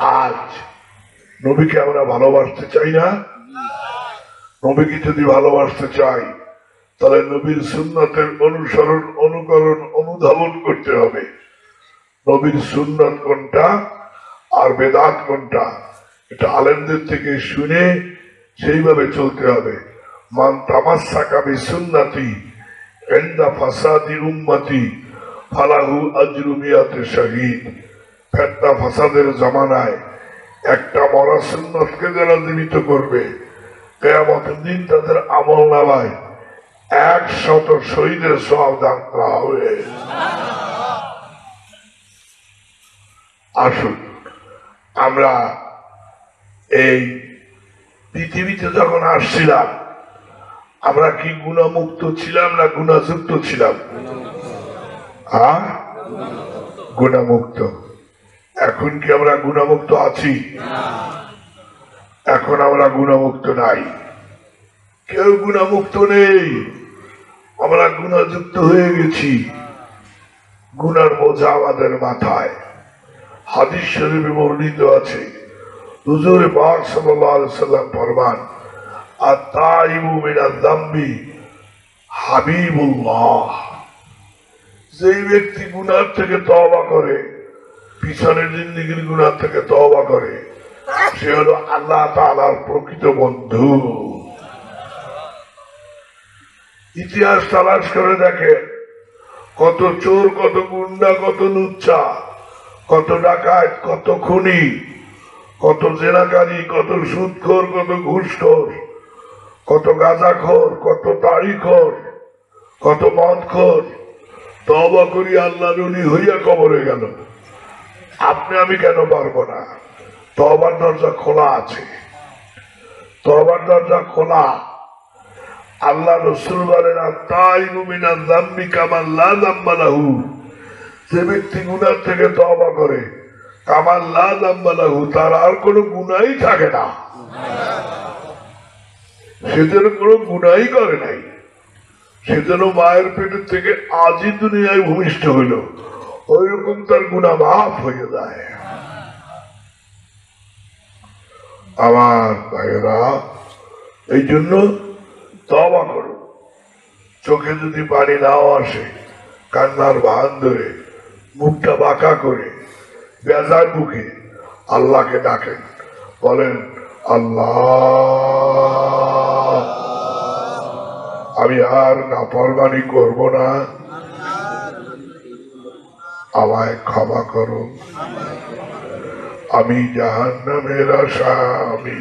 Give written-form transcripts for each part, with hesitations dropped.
আজ নবীকে আমরা ভালোবাসতে চাই না? নবীকে যদি ভালোবাসতে চাই তাহলে নবীর সুন্নতের অনুসরণ, অনুকরণ, অনুধাবন করতে হবে। নবীর সুন্নত কোনটা আর বেদাত কোনটা, এটা আলেমদের থেকে শুনে সেইভাবে চলতে হবে। মান তামাসসাকা বিসুন্নতি ইনদা ফাসাদি উম্মতি ফালাহু আজরু মিয়াতি শাহীদ। ফিতনা ফাসাদের জামানায় একটা মরা সুন্নতকে যারা জীবিত করবে, কিয়ামতের দিন তাদের আমলনামায় 100 শহীদের সওয়াব দান করা হবে। আসুন, আমরা এই পৃথিবীতে যখন আসছিলাম আমরা কি গুণামুক্ত ছিলাম না গুণাযুক্ত ছিলাম? গুণামুক্ত। এখন কি আমরা গুণামুক্ত আছি? এখন আমরা গুণামুক্ত নাই, কেউ গুণামুক্ত নেই, আমরা গুণাযুক্ত হয়ে গেছি। গুনার বোঝা আমাদের মাথায়। হাদিস শরীফে বর্ণিত আছে, হুজুর পাক সাল্লাল্লাহু আলাইহি সাল্লাম ফরমান, আত-তাইবু মিনাজ যামবি হাবিবুল্লাহ। যেই ব্যক্তি গুনার থেকে তওবা করে, পিছনের জিন্দেগীর গুনার থেকে তওবা করে, সে হলো আল্লাহ তাআলার প্রকৃত বন্ধু। ইতিহাস তালাশ করে দেখে, কত চোর, কত গুন্ডা, কত লুচ্চা, কত ডাকাত, কত খুনি, কত জেনাকারী, কত সুদখোর, কত ঘুষখোর, কত গাঁজাখোর, কত তাড়িখোর, কত মদখোর তওবা করি আল্লাহর ওলি হইয়া কবরে গেল। আপনি আমি কেন পারবো না? তওবার দরজা খোলা আছে, তওবার দরজা খোলা। আল্লাহ রাসূল বলেন, আত-তাইবু মিনাজ যামবি কামান লা যামবা লাহু। যে ব্যক্তি গুনাহ থেকে তওবা করে, কামান লা যামবা লাহু, তার আর কোনো গুনাহই থাকে না, সে যেন কোনো গুনাহই করে নাই, সে যেন মায়ের পেটের থেকে আজই দুনিয়ায় ভূমিষ্ঠ হইল, ওই রকম তার গুনাহ মাফ হয়ে যায়। আমার ভাইয়েরা, এই জন্য তওবা করো। চোখে যদি পানি নাও আসে, কান্নার ভান ধরে, মুখটা বাঁকা করে, বেজার মুখে আল্লাহকে ডাকেন, বলেন, আল্লাহ, আমি আর নাফরমানি করব না, আমায় ক্ষমা করো, আমি জাহান্নামের আসামি।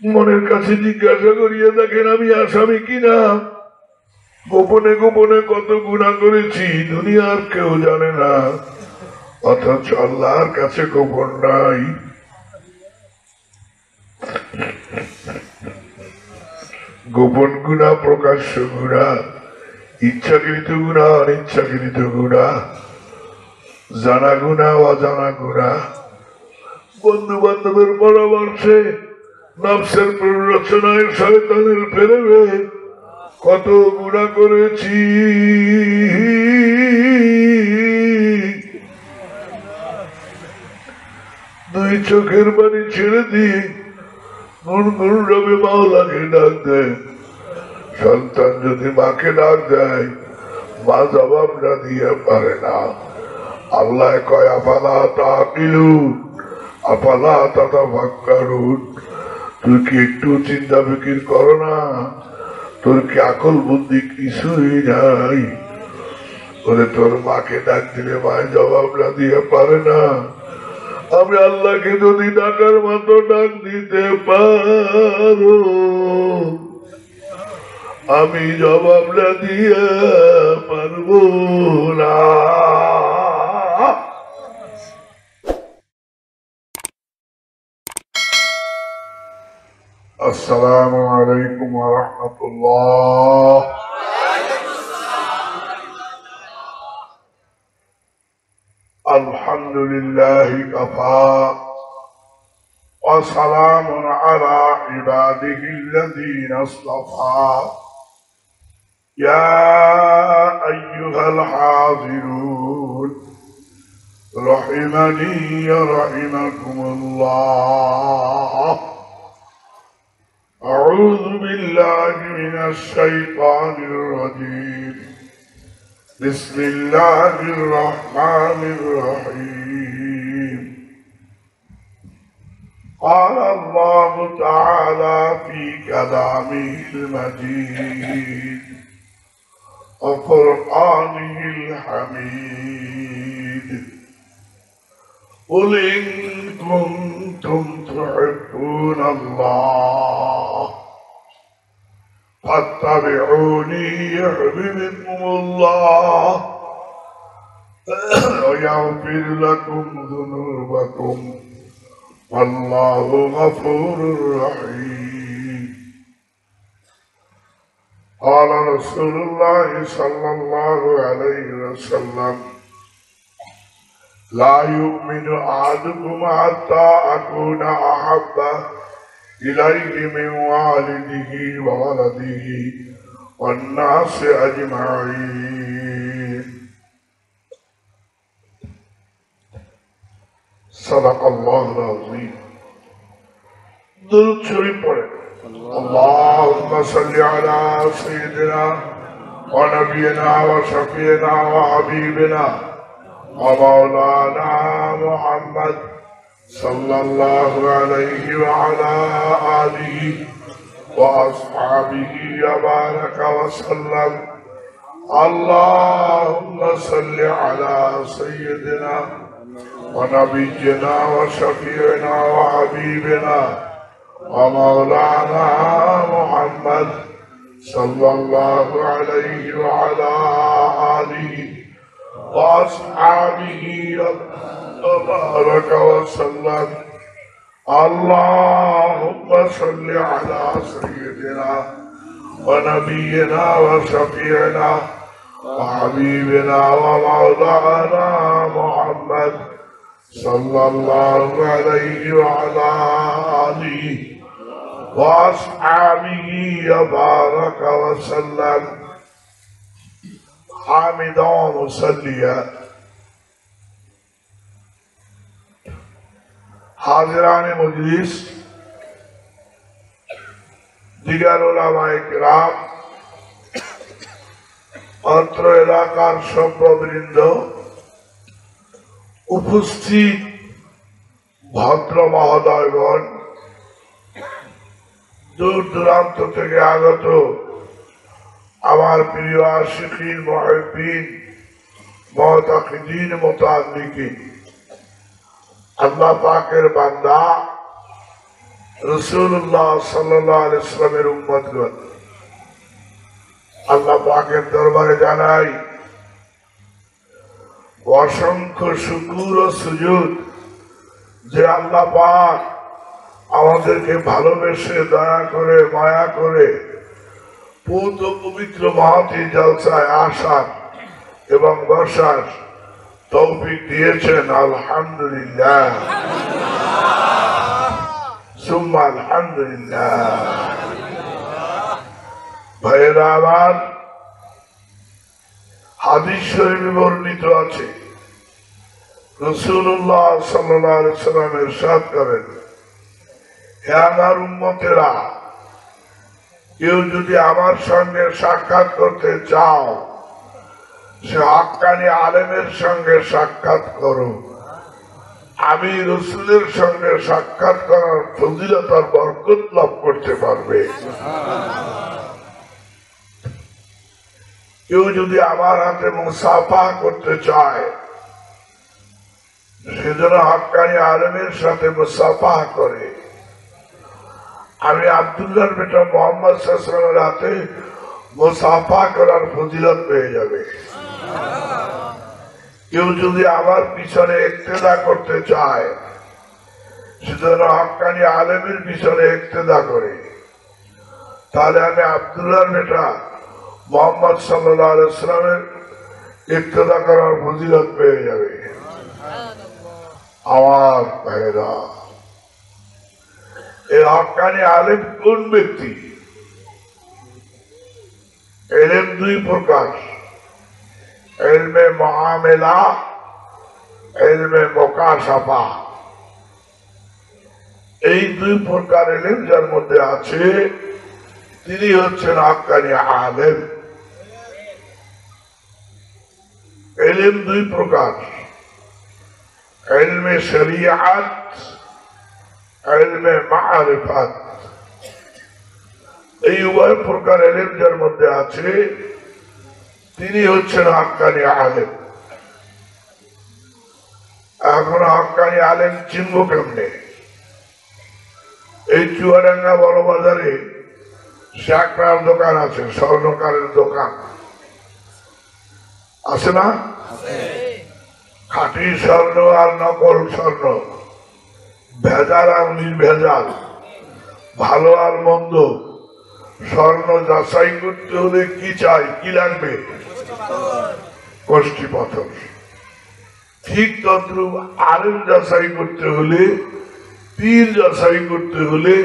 মনের কাছে জিজ্ঞাসা করিয়া দেখেন আমি আসামি কিনা। গোপনে গোপনে কত গুনাহ করেছি, দুনিয়ার কেউ জানে না, অথচ আল্লাহর কাছে গোপন নাই। গোপন গুনাহ, প্রকাশ্য গুনাহ, ইচ্ছাকৃত গুনাহ, অনিচ্ছাকৃত গুনাহ, জানা গুনাহ, অজানা গুনাহ, বন্ধু বান্ধবের পরামর্শে, নফসের প্ররোচনায়, শয়তানের প্রেরণে কত গুনাহ করেছি। দুই চোখের পানি ছেড়ে দিয়ে গুনগুন রবে মাওলাকে ডাক দেয়। সন্তান যদি মাকে ডাক দেয়, মা জবাব না দিয়ে পারে না। আল্লাহ কয়, আফালা তাকিলুন, আফালা তাতাফাক্কারুন। তুই কি একটু চিন্তা ফিকির করো না? তোর কি আকল বুদ্ধি কিছুই নাই? বলে, তোর মাকে ডাক দিলে মায়ের জবাব না দিয়ে পারে না। আমি আল্লাহকে যদি ডাকার মতো ডাক দিতে পারো, আমি জবাব না দিয়ে পারবো না। আসসালামু আলাইকুম ওয়া রাহমাতুল্লাহ। আলহামদুলিল্লাহি কাফা ওয়া সালামুন আলা ইবাদিহিল্লাযীনা ইসতাফা। ইয়া আইয়ুহাল হাযিরুন رحمني رحمكم الله. أعوذ بالله من الشيطان الرجيم. بسم الله الرحمن الرحيم. قال الله تعالى في كلامه المجيد وقرآنه الحميد: قل إن كنتم تحبون الله فاتبعوني يحببكم الله ويغفر لكم ذنوبكم والله غفور رحيم. قال رسول الله صلى الله عليه وسلم: لا يؤمن أحدكم حتى أكون أحب إليه من والده وولده والناس أجمعين. صدق الله العظيم. درود شريف پڑھیں. اللهم صل على سيدنا ونبينا وشفينا وحبيبنا ومولانا محمد صلى الله عليه وعلى آله وأصحابه وبارك وسلم. اللهم صل على سيدنا ونبينا وشفيعنا وحبيبنا ومولانا محمد صلى الله عليه وعلى آله وأصحابه وبارك وسلم. اللهم صل على سيدنا ونبينا وشفيعنا وحبيبنا ومولانا محمد صلى الله عليه وعلى آله وأصحابه وبارك وسلم. حامدا مصليا. हाज़िरान मजलिस, दिगर उलामाए किराम, अत्र एलाकार सभ्यवृंद, उपस्थित भद्र महोदयगण, दूर दूरान्त থেকে আগত আমার প্রিয় আশিকিন মুহিব্বিন মুতাকিদিন মুতাআল্লিকিন, আল্লাহ পাকের বান্দা রাসূলুল্লাহ সাল্লাল্লাহু আলাইহি ওয়াসাল্লামের উম্মতগণ, আল্লাহ পাকের দরবারে জানাই অসংখ্য শুকর ও সুজুদ যে আল্লাহ পাক আমাদেরকে ভালোবেসে দয়া করে মায়া করে পূত পবিত্র মহতী জলসায় আসার এবং বসার তৌফিক দিয়েছেন। আলহামদুলিল্লাহ, সুম্মা আলহামদুলিল্লাহ। ভাইয়েরা আমার, হাদিস শরীফে বর্ণিত আছে, রাসূলুল্লাহ সাল্লাল্লাহু আলাইহি ওয়াসাল্লাম ইরশাদ করেন, হে আমার উম্মতেরা, কেউ যদি আমার সঙ্গে সাক্ষাৎ করতে চাও, সে হাক্কানি আলেমের সঙ্গে সাক্ষাৎ করো। আমি রাসূলের সঙ্গে সাক্ষাৎ করার ফজিলত আর বরকত লাভ করতে পারবে। কেউ যদি আমার হাতে মুসাফা করতে চায়, সেজন্য হাক্কানি আলেমের সাথে মুসাফা করে। আমি আব্দুল্লাহর বেটা মুহাম্মদ সাল্লাল্লাহু আলাইহি ওয়াসাল্লামের হাতে মুসাফা করার ফজিলত পেয়ে যাবে। কেউ যদি আমার পিছনে ইক্তেদা করতে চায়, সেজন্য হাক্কানি আলেমের পিছনে ইক্তেদা করে, তাহলে আমি আব্দুল্লাহর বেটা মুহাম্মদ সাল্লাল্লাহু আলাইহি ওয়াসাল্লামের ইক্তেদা করার ফজিলত পেয়ে যাবে। আমার ভাইরা, এই হাক্কানি আলেম কোন ব্যক্তি? ইলম দুই প্রকার, ইলমে মুআমেলা ইলমে মুকাশাফা। এই দুই প্রকার ইলম যার মধ্যে আছে তিনি হচ্ছেন হাক্কানি আলেম। ইলম দুই প্রকার, ইলমে শরিয়াত, ইলমে মারিফাত। এই উভয় প্রকার ইলম যার মধ্যে আছে তিনি হচ্ছেন হাক্কানি আলেম। এখন হাক্কানি আলেম চিনব কেমনে? এই চুয়াডাঙ্গা বড় বাজারে শাকরার দোকান আছে, স্বর্ণকারের দোকান আছে না? খাঁটি স্বর্ণ আর নকল স্বর্ণ, ভেজাল আর নির্ভেজাল, ভালো আর মন্দ স্বর্ণ যাচাই করতে হলে কি চাই, কি লাগবে? কষ্টি পাথর। ঠিক তদ্রুপ আলেম যাচাই করতে হলে, পীর যাচাই করতে হলে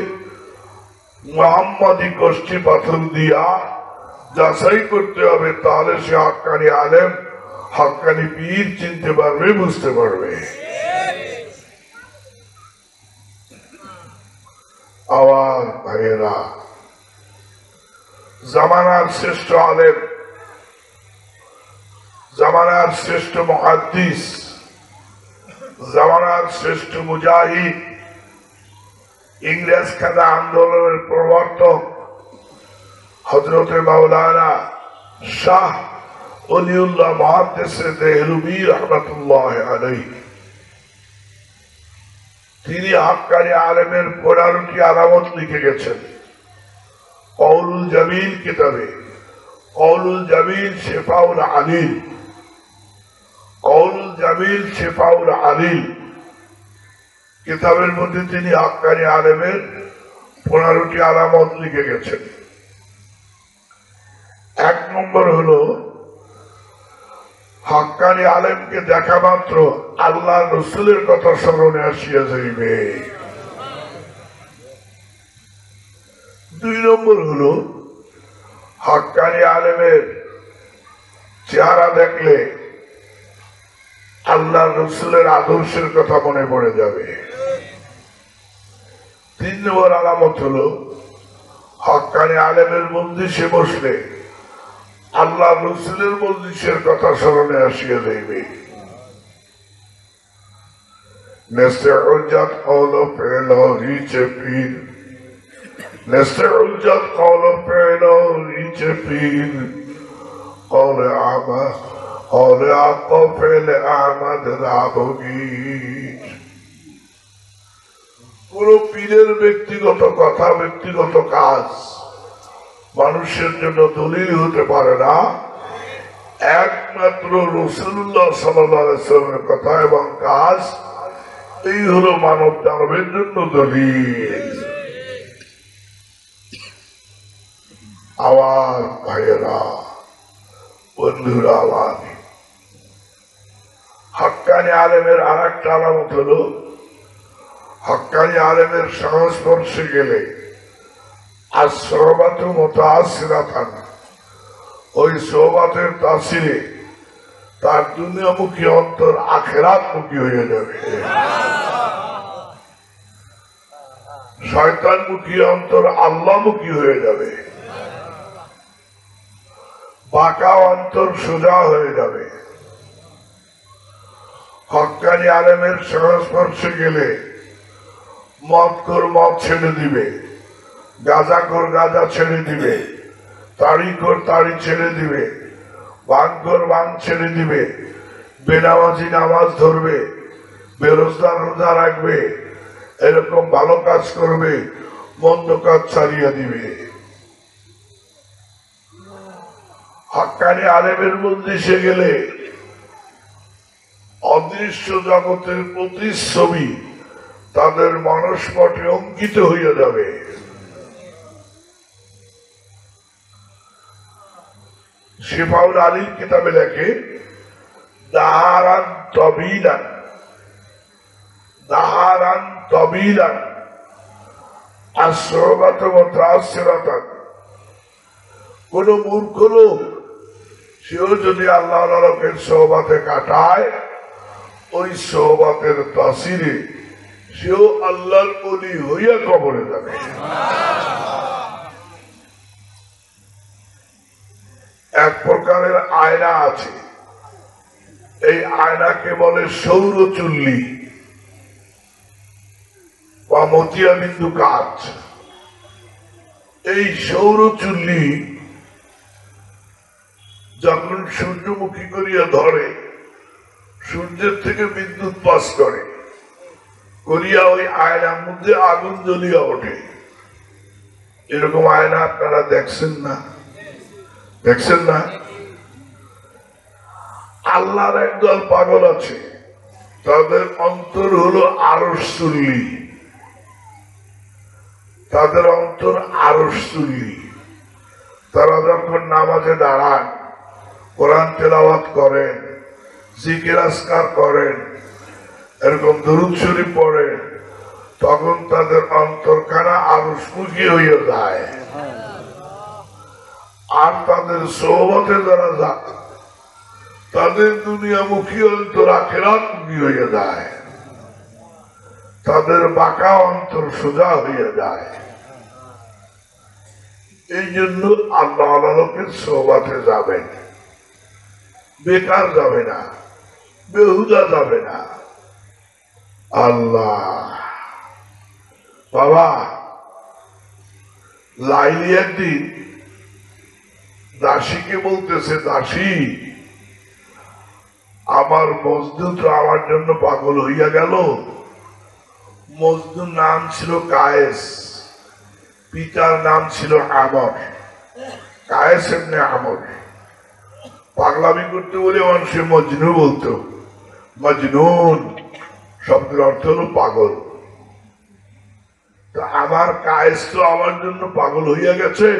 মোহাম্মদী কষ্টি পাথর দিয়া যাচাই করতে হবে, তাহলে সে হাক্কানি আলেম, হাক্কানি পীর চিনতে পারবে, বুঝতে পারবে। আবার ভাইয়েরা, জামানার শ্রেষ্ঠ আলেম, জামানার শ্রেষ্ঠ মুহাদ্দিস, জামানার শ্রেষ্ঠ মুজাহিদ, ইংরেজ খেদা আন্দোলনের প্রবর্তক হযরতে মাওলানা শাহ ওলিউল্লাহ মুহাদ্দিস দেহলভী রাহমাতুল্লাহ আলাইহি, তিনি হাক্কানি আলেমের 15টি আলামত লিখে গেছেন কওলুল জামিল কিতাবে। কওলুল জামিল শিফাউল আলিল, কওলুল জামিল শিফাউল আলিল কিতাবের মধ্যে তিনি হাক্কানি আলেমের 15টি আলামত লিখে গেছেন। 1 নম্বর হলো হাক্কানি আলেমকে দেখা মাত্র আল্লাহ রসুলের কথা স্মরণে আসিয়া যাইবে। 2 নম্বর হলো হাক্কানি আলেমের চেহারা দেখলে আল্লাহ রসুলের আদর্শের কথা মনে পড়ে যাবে। 3 নম্বর আলামত হলো হাক্কানি আলেমের মজলিসে বসলে আল্লাহ রসুলের মজলিসের কথা স্মরণে আসিয়া যাইবে। نستعجت قول فعله ريچپیر نستعجت قول فعله ريچپیر قول عامه قول عقا فعل احمد رابگیر। কোন পীরের ব্যক্তিগত কথা, ব্যক্তিগত কাজ মানুষের জন্য দলিল হতে পারে না, একমাত্র রাসূলুল্লাহ সাল্লাল্লাহু আলাইহি ওয়াসাল্লামের কথা এবং কাজ, এই হলো মানব দানবের জন্য দলিল। আমার ভাইয়েরা, বন্ধুরা আমার, হাক্কানি আলেমের আর একটা আলামত হলো হাক্কানি আলেমের সংস্পর্শে গেলে আর সোহবাত মুতাআসসিরাতান, ওই সোহবাতের তাসিরে তার দুনিয়ামুখী অন্তর আখিরাতমুখী হয়ে যাবে, শয়তানমুখী অন্তর আল্লাহমুখী হয়ে যাবে, বাঁকা অন্তর সোজা হয়ে যাবে। হাক্কানি আলেমের সংস্পর্শে গেলে মদখোর মদ ছেড়ে দিবে, গাঁজাখোর গাঁজা ছেড়ে দিবে, তাড়িখোর তাড়ি ছেড়ে দিবে, ভাঙখোর ভাঙ ছেড়ে দিবে, বেনামাজি নামাজ ধরবে, বেরোজগার রোজা রাখবে, এরকম ভালো কাজ করবে, মন্দ কাজ ছাড়িয়ে দিবে। হাক্কানি আলেমের মজলিসে গেলে অদৃশ্য জগতের প্রতিচ্ছবি তাদের মনস্পটে অঙ্কিত হইয়া যাবে। শিফাউল আলীর কিতাবে লেখে দাহারান তবিলান, দাহারান তবিলান আর সোহবাত মুতাআসসিরাতান। কোন মূর্খ লোক সেও যদি আল্লাহ লোকের সোহবাতে কাটায় ওই সোহবতের তাসিরে সেও আল্লাহর ওলি হইয়া কবরে যাবে। এক প্রকারের আয়না আছে, এই আয়নাকে বলে সৌরচুল্লি বা মতিয়াবিন্দু কাচ। এই সৌরচুল্লি যখন সূর্যমুখী করিয়া ধরে, সূর্যের থেকে বিদ্যুৎ পাস করে করিয়া ওই আয়নার মধ্যে আগুন জ্বলিয়া ওঠে। এরকম আয়না আপনারা দেখছেন না? দেখছেন না? আল্লাহর একদল পাগল আছে, তাদের অন্তর হলো আরশ চুল্লি, তাদের অন্তর আরশ চুল্লি। তারা যখন নামাজে দাঁড়ান, কোরআন তেলাওয়াত করেন, জিকির আজকার করেন, এরকম দরুদ শরীফ পড়েন, তখন তাদের অন্তরখানা আরশমুখী হইয়া যায়। আর তাদের সোহবতে যারা যায়, তাদের দুনিয়ামুখী অন্তর আখিরাতমুখী হইয়া যায়, তাদের বাঁকা অন্তর সোজা হইয়া যায়। এই জন্য আল্লাহ লোকের সোহবতে যাবেন, বেকার যাবে না, বেহুদা যাবে না। আল্লাহ বাবা, লাইলি একদিন দাসীকে বলতেছে, দাসী আমার মজদু তো আমার জন্য পাগল হইয়া গেল। মজদুর নাম ছিল কায়েস, পিতার নাম ছিল আমর, কায়েস এমনি আমর। পাগলামি করতে বলে মানুষে মজনু বলতো, মজনুন শব্দের অর্থ হলো পাগল। তো আমার কায়েস তো আমার জন্য পাগল হইয়া গেছে,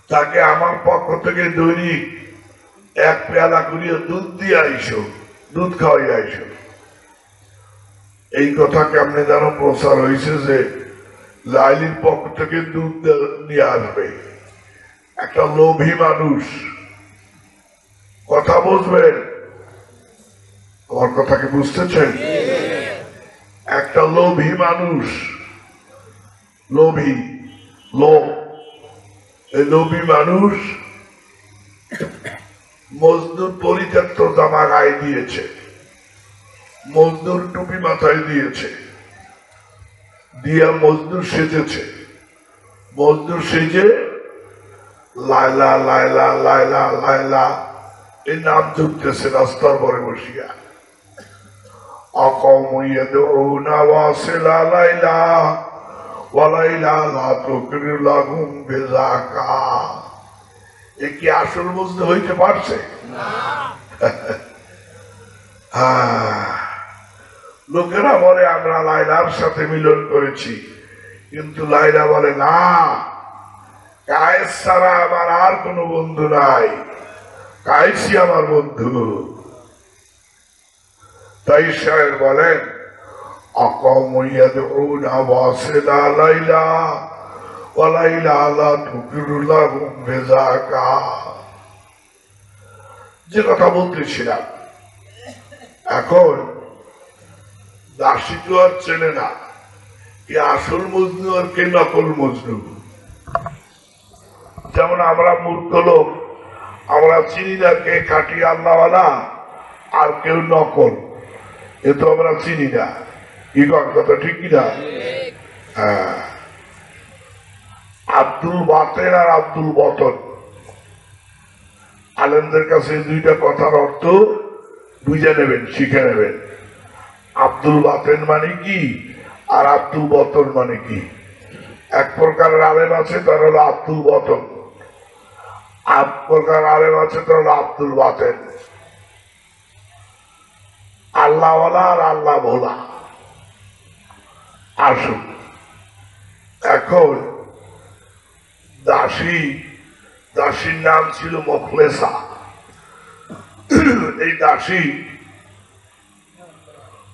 তাকে আমার পক্ষ থেকে দৈনিক এক পেয়ালা করিয়া দুধ দিয়ে আইসো, দুধ খাওয়াইয়া আইসো। এই কথা কেমনে যেন প্রচার হয়েছে যে লাইলির পক্ষ থেকে দুধ নিয়ে আসবে। একটা লোভী মানুষ, কথা বুঝবেন, আমার কথা কি বুঝতেছেন? একটা লোভী মানুষ, লোভী লোভ, এই লোভী মানুষ মজদুর পরিত্যক্ত জামা গায়ে দিয়েছে, মজদুর টুপি মাথায় দিয়েছে, দিয়া মজদুর সেজেছে। মজদুর সেজে লায়লা লায়লা লায়লা লায়লা এই নাম জুটতেছে রাস্তার পরে বসিয়া। এ কি আসল মজদুর হইতে পারছে? লোকেরা বলে আমরা লাইলার সাথে মিলন করেছি, কিন্তু লাইলা বলে না, কায়েস ছাড়া আমার আর কোন বন্ধু নাই, কায়েসই আমার বন্ধু। তাই শায়ের বলেন, যে কথা বলতেছিলাম, এখন দাসী তো আর চেনে না কে আসল মজনু আর কে নকল মজনু। যেমন আমরা মূর্খ লোক, আমরা চিনি না কে খাঁটি আল্লাহওয়ালা আর কেউ নকল, এ তো আমরা চিনি না। কি কথা ঠিক কিনা? হ্যাঁ, আব্দুল বাতেন আর আব্দুল বতন, আলেমদের কাছে দুইটা কথার অর্থ বুঝে নেবেন, শিখে নেবেন। আব্দুল বাতেন মানে কি আর আব্দুল বতন মানে কি? এক প্রকারের আলেম আছে, তার হলো আব্দুল বতন, এক প্রকার আলেম আছে, তার হলো আব্দুল বাতেন। আল্লাহওয়ালা আর আল্লাহ ভোলা। আসুন, এখন দাসী, দাসীর নাম ছিল মুখলেসা। এই দাসী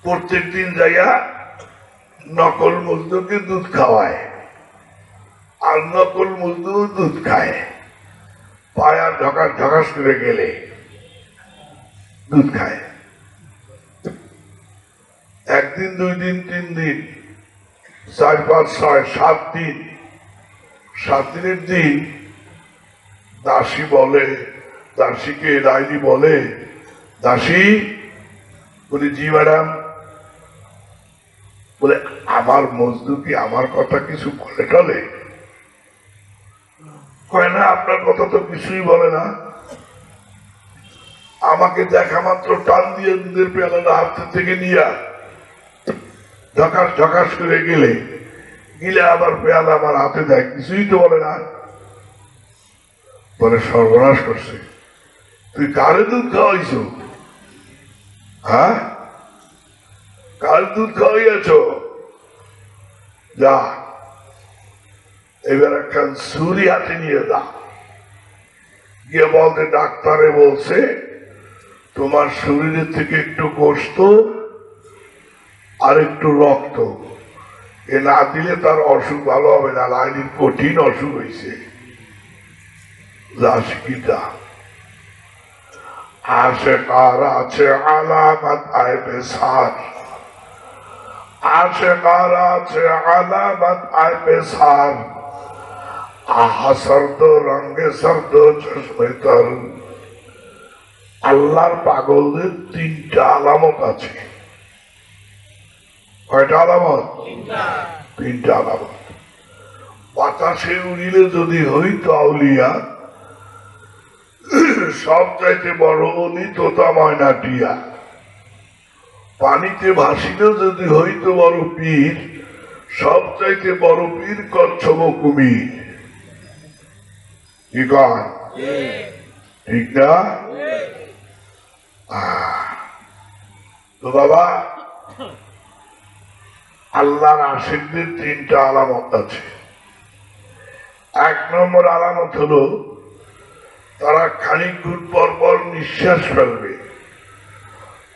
প্রত্যেক দিন যাইয়া নকল মজদুরকে দুধ খাওয়ায়, আর নকল মজদুর দুধ খায়। পায়া ঢকাস ঢকাস করে গেলে দুধ খায়। একদিন, 2 দিন, 3 দিন, 4, 5, 6, 7 দিন। 7 দিনের দিন দাসী বলে, দাসীকে ডাইনি বলে, দাসী বলে, জি ম্যাডাম। বলে, আমার মজদুর কি আমার কথা কিছু বলে টলে? কয় না, আপনার কথা তো কিছুই বলে না। আমাকে দেখা মাত্র টান দিয়ে দুধের পেয়ালাটা হাত থেকে নিয়ে ঝকাস ঝকাস করে গেলে আবার পেয়ালা আমার হাতে দেয়, কিছুই তো বলে না। বলে, সর্বনাশ করছে, তুই কারে দুধ খাওয়াইছ? হ্যাঁ, কার দুধ খাওয়াইয়াছ? যা এবার একটা ছুরি হাতে নিয়ে যা, গিয়ে বলতে ডাক্তারে বলছে তোমার শরীরের থেকে একটু গোশত আর একটু রক্ত এ না দিলে তার অসুখ ভালো হবে না, লাইনির কঠিন অসুখ হয়েছে। যা শিখিতা আশেকার আছে আলামত আইবে সার, আশেকার আছে আলামত আইবে সার, আহা সর্দ রঙে সর্দ চশমে তর। আল্লাহর পাগলদের 3টা আলামত আছে। কয়টা আলামত? 3টা আলামত। বাতাসে উড়িলে যদি হইতো আউলিয়া, সব চাইতে বড় অলি তোতা ময়না টিয়া। পানিতে ভাসিলে যদি হইতো বড় পীর, সব চাইতে বড় পীর কচ্ছপ কুমির। কি কন? ঠিক না? তো বাবা, আল্লাহর আশিকদের 3টা আলামত আছে। 1 নম্বর আলামত হলো তারা খানিকক্ষণ পর পর নিঃশ্বাস ফেলবে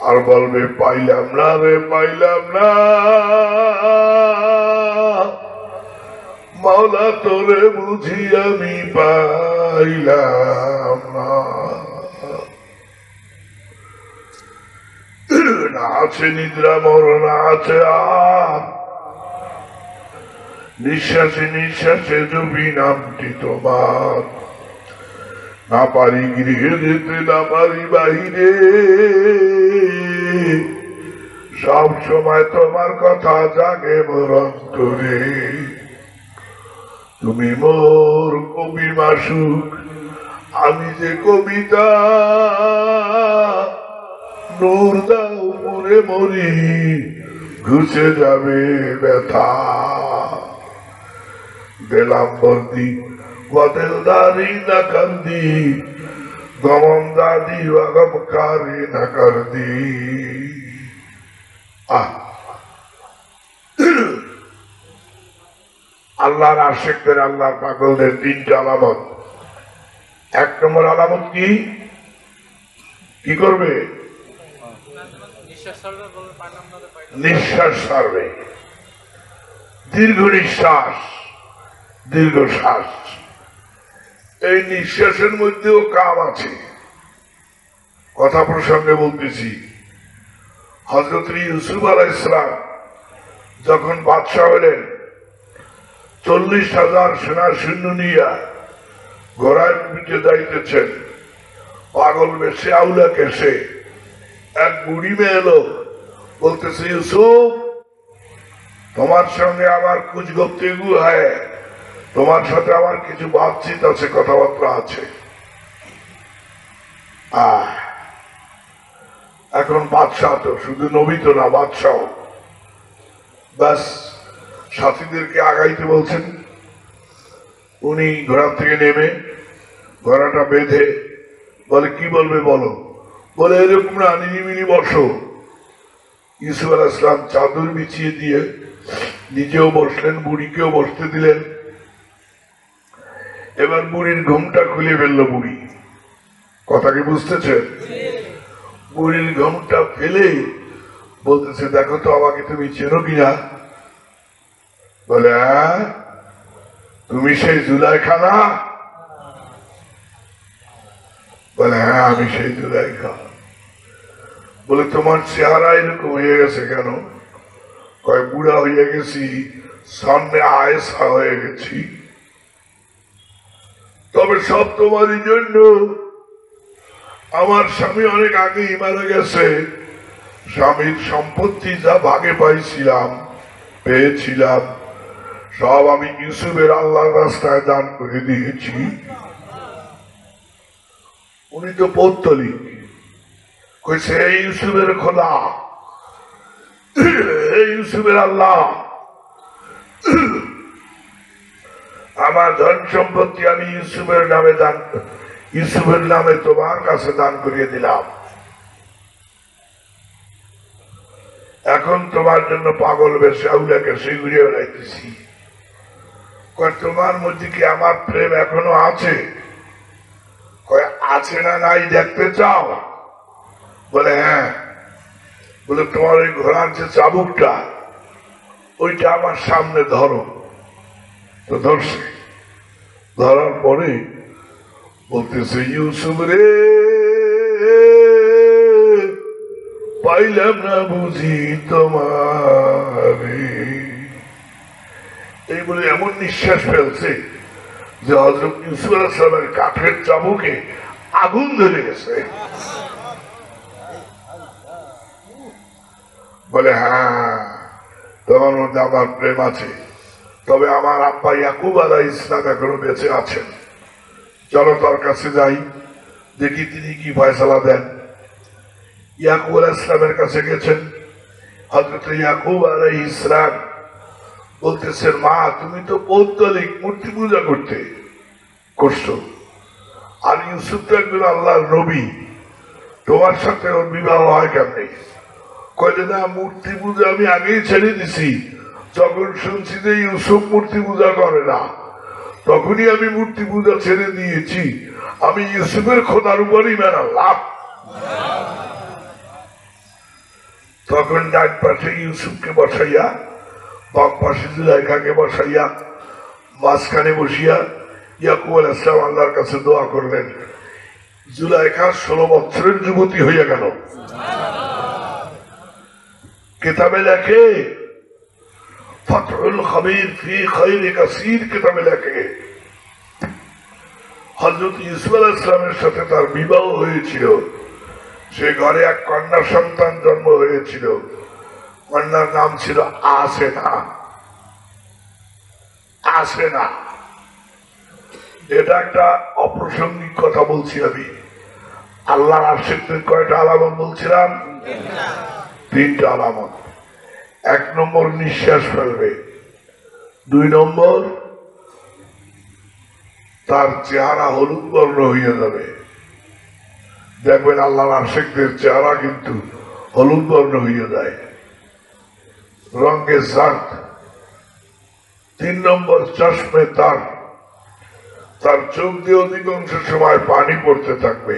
আর বলবে, পাইলাম না রে, পাইলাম না মাওলা, তোরে বুঝি আমি পাইলাম না। না আছে নিদ্রা মরণ, আছে আর নিঃশ্বাসে নিঃশ্বাসে জবি নামটি তোমার। না পারি গৃহে যেতে, না পারি বাহিরে, সব সময় তোমার কথা জাগে মোর অন্তরে। তুমি মোর কবি মাসুক, আমি যে কবিতা, নূর দাও মরে মরি, ঘুষে যাবে ব্যথা। দিলাম বন্দি বদলদারি না কান্দি, গমন দাদি গমকারি না কর দি। আল্লাহর আশিকদের, আল্লাহর পাগলদের 3টা আলামত। 1 নম্বর আলামত কি? কি করবে? নিঃশ্বাস ছাড়বে, দীর্ঘ নিঃশ্বাস, দীর্ঘ শ্বাস। এই নিঃশ্বাসের মধ্যেও কাম আছে। কথা প্রসঙ্গে বলতেছি, হযরত ইউসুফ আলাইহিস সালাম যখন বাদশাহ হলেন, 40,000 সেনা সৈন্য নিয়ে ঘোড়ায় পিঠে যাইতেছেন, পাগল বেশে আউলা কেসে এক বুড়ি মেয়ে লোক বলতেছে, ইউসুফ তোমার সঙ্গে আমার কুছ গুফতগু হয়, তোমার সাথে আমার কিছু বাতচিত আছে, কথাবার্তা আছে। এখন বাদশাহ তো, শুধু নবী তো না, বাদশাহ। ব্যাস সাথীদেরকে আগাইতে বলছেন। উনি ঘোড়া থেকে নেমে ঘোড়াটা বেঁধে বলে, কি বলবে বলো। বলে, এরকম না, নিরিমিনি বসো। ইউসুফ আলাইহিস সালাম চাদর বিছিয়ে দিয়ে নিজেও বসলেন, বুড়িকেও বসতে দিলেন। এবার বুড়ির ঘুমটা খুলে ফেললো বুড়ি। কথা কি বুঝতেছে? বুড়ির ঘুমটা ফেলে বলতেছে, দেখো তো আমাকে তুমি চেনো কিনা। বলে, হ্যাঁ, তুমি সেই জুলাইখা না? বলে, হ্যাঁ, আমি সেই জুলাইখা। বলে তোমার চেহারা এরকম হয়ে গেছে কেন? কয় বুড়া হয়ে গেছি, সামনে আয়েসা হয়ে গেছি। তবে সব তোমারই জন্য। আমার স্বামী অনেক আগেই মারা গেছে। স্বামীর সম্পত্তি যা ভাগে পেয়েছিলাম সব আমি ইউসুফের আল্লাহর রাস্তায় দান করে দিয়েছি। উনি তো পৌত্তলিক, কইছে এই ইউসুফের খোদা, এই ইউসুফের আল্লাহ, আমার ধন সম্পত্তি আমি ইউসুফের নামে তোমার কাছে দান করিয়ে দিলাম। এখন তোমার জন্য পাগল বেশে আউলাকে সেই ঘুরিয়ে বেড়াইতেছি। তোমার মধ্যে কি আমার প্রেম এখনো আছে? আছে না নাই দেখতে চাও? বলে হ্যাঁ। বলে তোমার ওই ঘোড়ার যে চাবুকটা ওইটা আমার সামনে ধরো। তো ধরছে, ধরার পরে বলতেছে ইউসুফ রে পাইলাম না বুঝি তোমারে। এই বলে এমন নিঃশ্বাস ফেলছে যে হযরত ইউসুফ আলাইহিস সালামের কাঠের চাবুকে আগুন ধরে গেছে। বলে হ্যাঁ, তোমার মধ্যে আমার প্রেম আছে, তবে আমার আব্বা ইয়াকুব আলাইহিস সালাম এখনো বেঁচে আছেন। চলো তার কাছে যাই, দেখি তিনি কি ফয়সালা দেন। ইয়াকুব আলাইহিস সালামের কাছে গেছেন। হযরত ইয়াকুব আলাইহিস সালাম বলতেছেন, মা তুমি তো পৌত্তলিক, মূর্তি পূজা করছো, আর ইউসুফ তো একজন আল্লাহর নবী, তোমার সাথে ওর বিবাহ হয় কেমনি? কয়ে না, মূর্তি পূজা আমি আগেই ছেড়ে দিছি। যখন শুনছি যে ইউসুফ মূর্তি পূজা করে না, তখনই আমি মূর্তি পূজা ছেড়ে দিয়েছি। আমি ইউসুফের খোদার উপরই মেনালাম। তখন ডান পাশে ইউসুফকে বসাইয়া, বাম পাশে জুলাইখাকে বসাইয়া, মাঝখানে বসিয়া ইয়াকুব আলাইহিস সালাম আল্লাহর কাছে দোয়া করলেন। জুলাইখা 16 বছরের যুবতী হইয়া গেল। কিতাবে লেখে ফাতহুল খবীর ফি খায়রি কাসীর, কিতাবে লেখে হযরত ইউসুফ আলাইহিস সালামের সাথে তার বিবাহ হয়েছিল। সে ঘরে এক কন্যা সন্তান জন্ম হয়েছিল। কন্যার নাম ছিল আসেনা। আসেনা, এটা একটা অপ্রাসঙ্গিক কথা বলছি আমি। আল্লাহর আশিকদের কয়টা আলামত বলছিলাম? 3টা আলামত। 1 নম্বর নিঃশ্বাস ফেলবে, 2 নম্বর তার চেহারা হলুদ বর্ণ হইয়া যাবে। দেখবেন আল্লাহর আশিকদের চেহারা কিন্তু হলুদ বর্ণ হইয়া যায়, রঙে জাত। 3 নম্বর চশমে তার চোখ দিয়ে অধিকাংশ সময় পানি পড়তে থাকবে।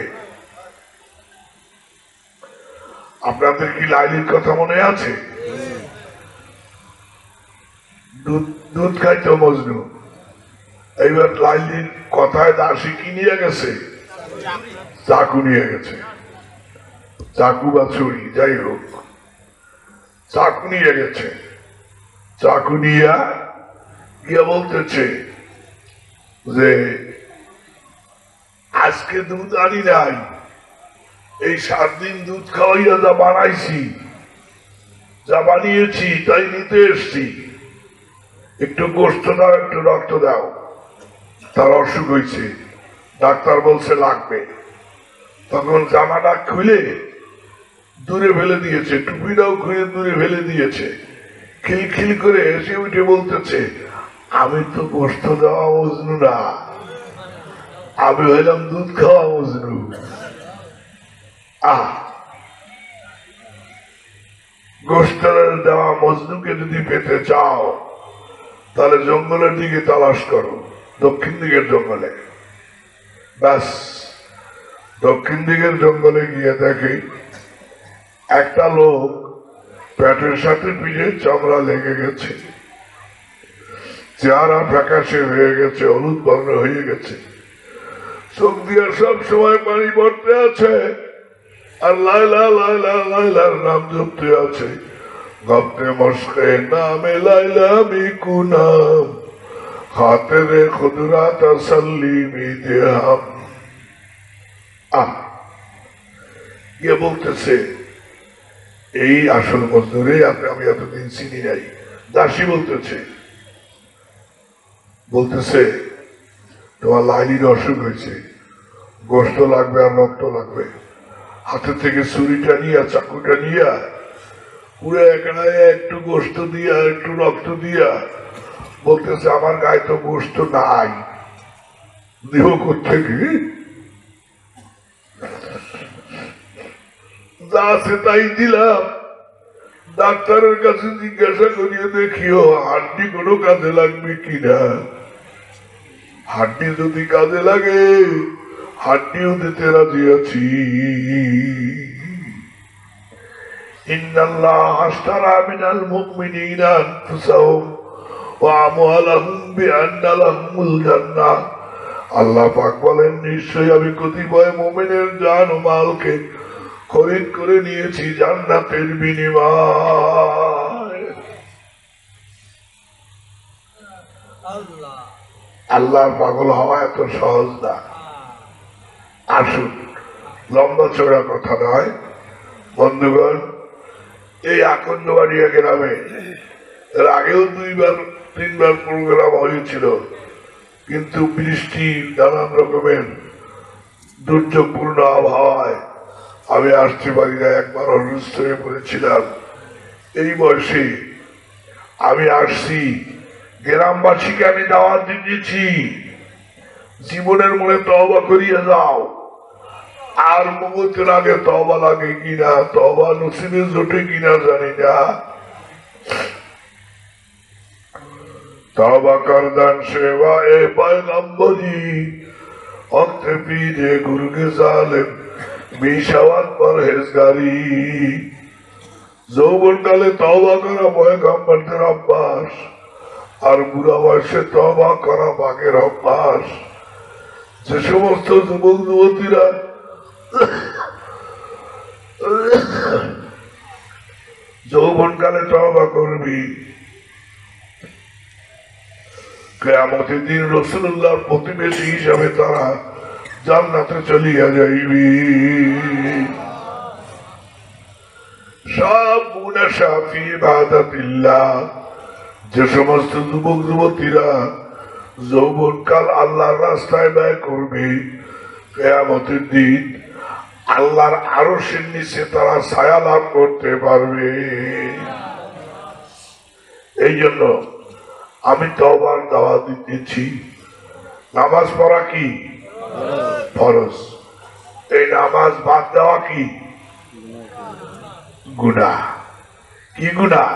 আপনাদের কি লাইলির কথা মনে আছে? দুধ খাইতো মজনু, এইবার লাইলির কথায় দাসী কি নিয়ে গেছে? চাকু নিয়ে গেছে। চাকু বা ছুরি যাই হোক, চাকু নিয়ে গেছে। চাকু নিয়ে গিয়ে বলতেছে যে আজকে দুধ আনি নাই, এই 7 দিন দুধ খাওয়াইয়া যা বানাইছি, যা বানিয়েছি তাই নিতে এসছি, একটু গোস্ত দাও, একটু রক্ত দাও। তার অসুখ হয়েছে, ডাক্তার বলছে লাগবে। তখন জামাটা খুলে দূরে ফেলে দিয়েছে, টুপিটাও খুলে দূরে ফেলে দিয়েছে। খিলখিল করে এসে উঠে বলতেছে, আমি তো গোস্ত দেওয়া মজনু না, আমি হইলাম দুধ খাওয়া মজনু। গোস্ত দেওয়া মজনুকে যদি পেতে চাও তাহলে জঙ্গলের দিকে তালাশ করো, দক্ষিণ দিকের জঙ্গলে। ব্যাস, দক্ষিণ দিকের জঙ্গলে গিয়ে দেখে একটা লোক পেটের সাথে পিঠে চামড়া লেগে গেছে, চেহারা ফ্যাকাশে হয়ে গেছে, হলুদ বর্ণ হয়ে গেছে, চোখ দিয়ে সব সময় পানি পড়তে আছে। আর লাইলা লাইলা লাইলার নাম জপতে আছে গপ্তে মশকে নামে লাইলা মিকু নাম খাতেরে খুদরা তসল্লি মিদে হাম। ইয়ে বলতেছে এই আসল মজদুরে আমি এতদিন চিনি নাই। দাসী বলতেছে তোমার লাইলির অসুখ হয়েছে, গোস্ত লাগবে আর রক্ত লাগবে। হাতে থেকে ছুরিটা নিয়ে চাকুটা নিয়ে পুরো একড়ায় একটু গোস্ত দিয়া একটু রক্ত দিয়া বলতেছে আমার গায়ে তো গোস্ত নাই, দেহ কোথেকে? যা আছে তাই দিলাম। ডাক্তারের কাছে জিজ্ঞাসা করিয়ে দেখিও হাড্ডি কোনো কাজে লাগবে কিনা। হাড্ডি যদি কাজে লাগে হাড্ডিও দিতে রাজি আছি। ইন্নাল্লাহ আশতারা মিনাল মুমিনিনা আনফুসাহুম ওয়া আমওয়ালাহুম বিআন্না লাহুমুল জান্নাহ। আল্লাহ পাক বলেন নিশ্চয়ই আমি কতিপয় মুমিনের জান ও মালকে খরিদ করে নিয়েছি জান্নাতের বিনিময়। আল্লাহর পাগল হওয়া এত সহজ না। আসুন, লম্বা চড়া কথা নয় বন্ধুগণ, এই আকন্দবাড়িয়া গ্রামে এর আগেও 2-3বার প্রোগ্রাম হয়েছিল, কিন্তু বৃষ্টি নানান রকমের দুর্যোগপূর্ণ আবহাওয়ায় আমি আসতে পারি না। একবার অসুস্থ হয়ে পড়েছিলাম। এই বয়সে আমি আসছি, গ্রামবাসীকে আমি দাওয়াত দিয়েছি জীবনের মনে তওবা করিয়া যাও। আর মমতের আগে তওবা লাগে কিনা, তওবা নসিবে জোটে কিনা জানি না। तौबा करदान सेवा ए पैगंबरी वक्त पीजे गुर्गे जालिम বিশাওয়াত পরহেজগারি। যৌবনকালে তওবা করা পয়গম্বরদের অভ্যাস, আর বুড়া বয়সে তওবা করা বাঘের অভ্যাস। যে সমস্ত যুবক যুবতীরা যৌবনকালে তওবা করবি, কিয়ামতের দিন রাসূলুল্লাহর প্রতিবেশী হিসাবে তারা জান্নাতে চলিয়া যাইবি। শাবুনা শাফি ইবাদাতিল্লাহ, যে সমস্ত যুবক যুবতীরা যৌবনকাল আল্লাহর রাস্তায় ব্যয় করবে, কিয়ামতের দিন আল্লাহর আরশের নিচে তারা ছায়া লাভ করতে পারবে। এই জন্য আমি তওবার দাওয়াত দিতেছি। নামাজ পড়া কি ফরজ, এই নামাজ বাদ দেওয়া কি গুনাহ। কি গুনাহ?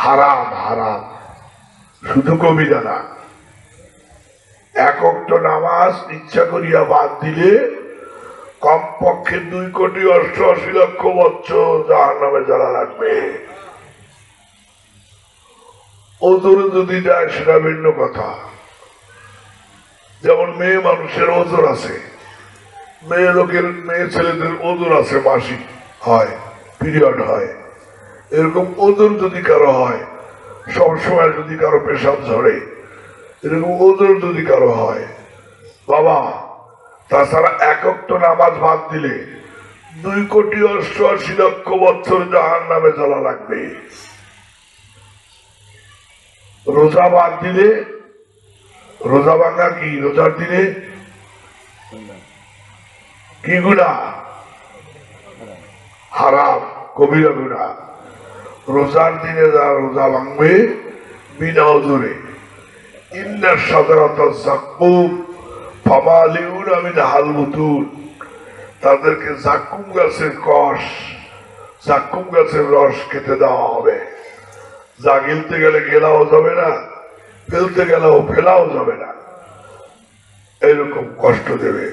হারাম। হারাম শুধু কবিরা না, এক ওয়াক্ত নামাজ ইচ্ছা করিয়া বাদ দিলে কমপক্ষে 2,88,00,000 বছর জাহান্নামে জ্বালা লাগবে। ওজোরে যদি যায় সেটা ভিন্ন কথা। যেমন মেয়ে মানুষের ওজোর আছে, মেয়ে ছেলেদের ওজোর আছে, মাসিক হয়, পিরিয়ড হয়। এরকম ওজোর যদি কারো হয়, সবসময় যদি কারো পেশাব ঝরে, এরকম ওজোর যদি কারো হয় বাবা, তাছাড়া এক ওয়াক্ত নামাজ বাদ দিলে 2,88,00,000 বছর জাহান্নামে জ্বালা লাগবে। রোজা বাদ দিলে, রোজা ভাঙা কি? রোজার দিনে কি গুনাহ? হারাম, কবিরা গুনাহ। রোজার দিনে যারা রোজা ভাঙবে বিনা ওজরে, ইন্না শাজারাতাজ যাক্কুম ফামালিউনা মিনহাল বুতুন, তাদেরকে যাক্কুম গাছের কষ, যাক্কুম গাছের রস খেতে দেওয়া হবে। যা গিলতে গেলে গেলাও যাবে না, ফেলতে গেলেও ফেলাও যাবে না, এরকম কষ্ট দেবে।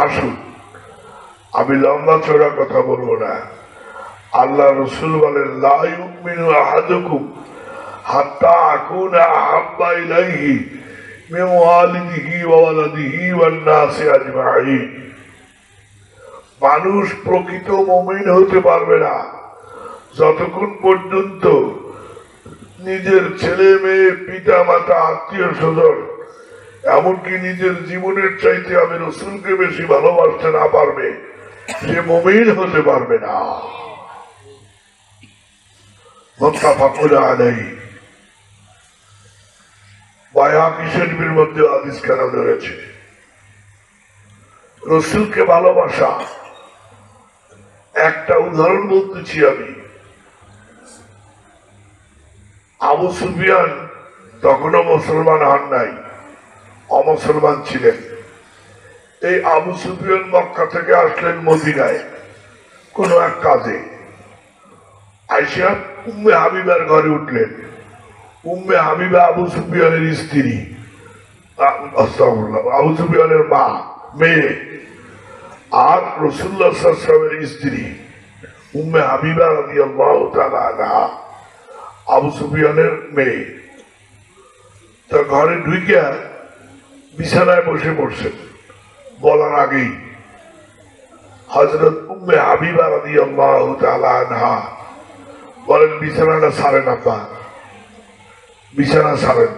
আসুন, আমি লম্বা চড়া কথা বলবো না। আল্লাহ রসুল বলেন লা ইউমিনু আহাদুকুম হাত্তা আকুনা আহাব্বা ইলাইহি মিন ওয়ালিদিহি ওয়া ওয়ালাদিহি ওয়ান নাসি আজমাইন। মানুষ প্রকৃত মুমিন হতে পারবে না যতক্ষণ পর্যন্ত নিজের ছেলে মেয়ে পিতা মাতা আত্মীয় স্বজন এমনকি নিজের জীবনের চাইতে আমি রসুলকে বেশি ভালোবাসতে না পারবে সে মুমিন হতে পারবে না। মুত্তাফাকুন আলাইহি। বায়াকি শরীফের মধ্যে হাদিস কেন রয়েছে রসুলকে ভালোবাসা। একটা উদাহরণ বলতেছি আমি। আবু সুফিয়ান তখনও মুসলমান হন নাই, অমুসলমান ছিলেন। এই আবু সুফিয়ান মক্কা থেকে আসলেন মদিনায় কোন এক কাজে। আয়েশা উম্মে হাবিবার ঘরে উঠলেন। উম্মে হাবিবা আবু সুফিয়ানের স্ত্রী, আবু সুফিয়ানের মা মেয়ে, আর রাসূলুল্লাহ সাল্লাল্লাহু আলাইহি ওয়াসাল্লামের স্ত্রী উম্মে হাবিবা রাদিয়াল্লাহু তাআলা আনহা আবু সুফিয়ানের মেয়ে। তো ঘরে ঢুকিয়া বিছানায় বসে পড়ছেন। বলার আগেই হযরত উম্মে হাবিবা রাদিয়াল্লাহু তাআলা আনহা বলেন, বিছানাটা ছাড়েন আব্বা, বিছানা ছাড়েন।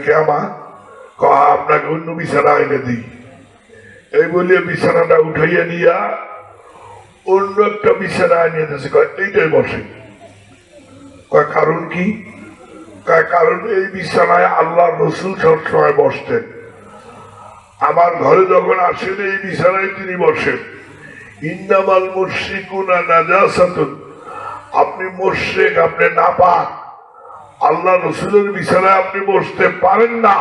কেমা আপনাকে অন্য বিছানা এনে দিই। এই বলিয়া বিছানাটা উঠাইয়া নিয়া অন্য একটা বিছানা এনে দিয়েছে। এইটাই বসে। কারণ কি? কারণ এই বিছানায় আল্লাহর রাসূল সবসময় বসতেন। আমার ঘরে যখন আসেন এই বিছানায় তিনি বসেন। ইন্নামাল মুশরিকুনা নাজাসাতুন, আপনি মুশরিক, আপনি নাপাক, আল্লাহ রাসূলের বিছানায় আপনি বসতে পারেন না,